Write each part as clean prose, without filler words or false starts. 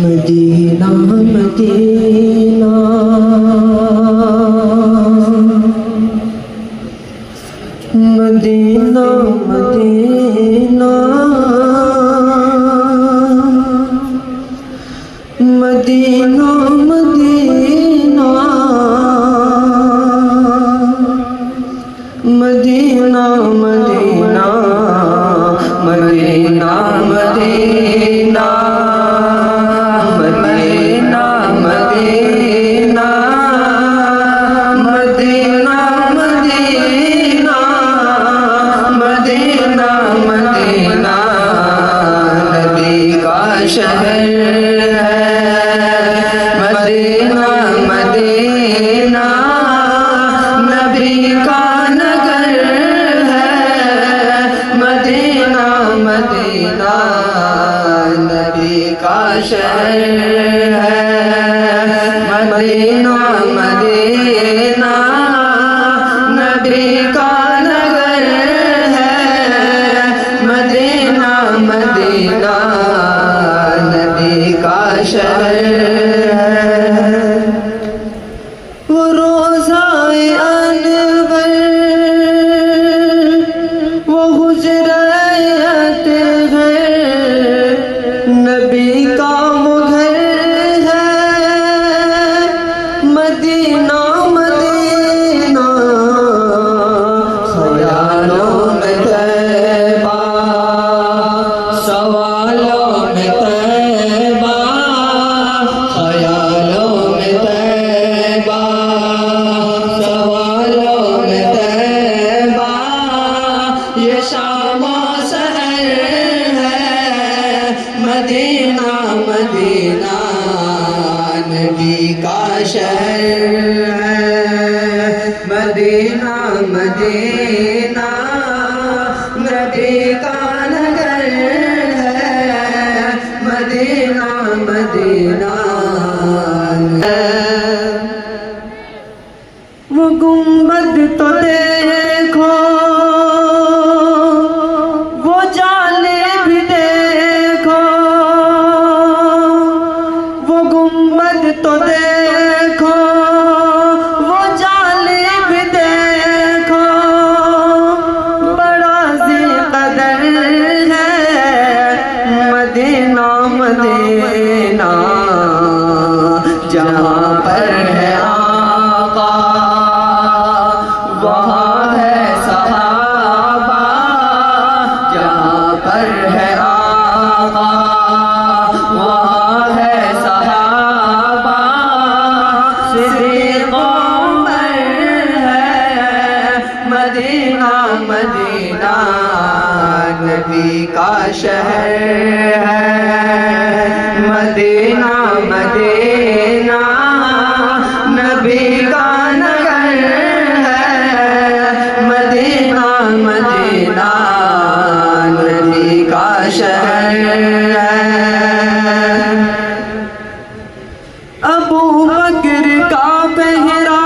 مدینہ مدینہ مدینہ مدینہ مدینہ مدینہ مدینہ مدینہ مدینہ مدینہ مدینہ مدینہ مدینہ مدینہ مدینہ نبی کا شہر مدینہ مدینہ نبی کا نگر ہے مدینہ مدینہ نبی کا شہر ہے مدینہ مدینہ نبی کا نگر ہے مدینہ مدینہ نبی کا شہر ہے وہ روضہ انور وہ حجرہ اطہر نبی کا وہ گھر ہے مدینہ مدینہ خیالوں میں طیبہ سوالوں میں طیبہ خیالوں میں طیبہ سوالوں میں طیبہ یہ شام و سحر ہے مدینہ مدینہ نبی کا شہر ہے مدینہ مدینہ نبی کا نگر ہے مدینہ مدینہ وہ گنبد تو دیکھو وہ جانب بھی دیکھو وہ گنبد تو دیکھو وہ جانب بھی دیکھو بڑا ذی قدر ہے مدینہ مدینہ جہاں پر ہے آقا وہاں ہے صحابہ جہاں پر ہے آقا وہاں ہے صحابہ صدیقوں پر ہے مدینہ مدینہ نبی کا شہر ہے مدینہ مدینہ نبی کا نگر ہے مدینہ مدینہ نبی کا شہر ہے ابو بکر کا پہرا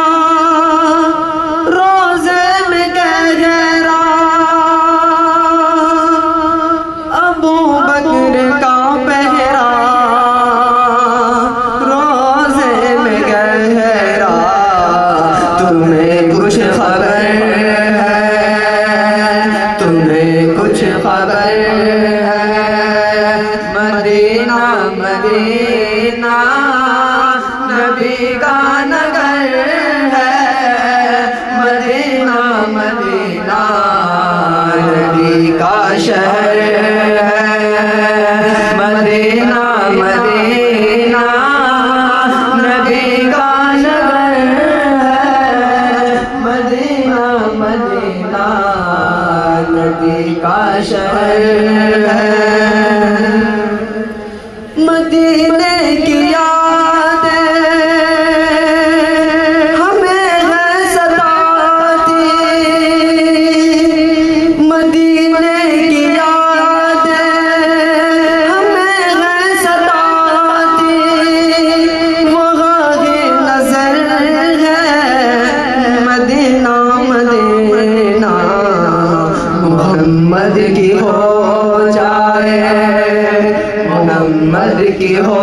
روزے میں گہرا ابو بکر کا پہرا روزے میں گہرا تمہیں کچھ خبر ہے تمہیں کچھ خبر ہے مدینہ مدینہ نبی کا نگر ہے مدینہ مدینہ نبی کا شہر ہے مدینہ مدینہ نبی کا نگر ہے مدینہ مدینہ نبی کا شہر ہے مدینے کی یاد ہمیں ہے ستاتی مدینے کی یاد ہمیں ہے ستاتی وہاں کی نظر ہے مدینہ مدینہ محمد کی ہو جائے محمد کی ہو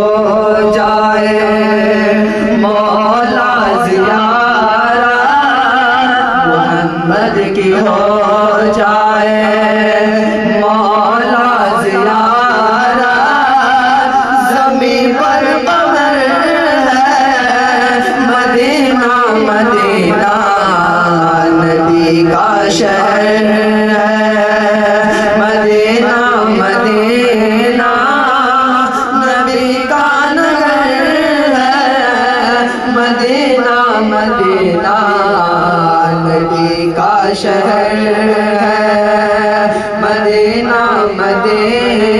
شہر ہے مدینہ مدینہ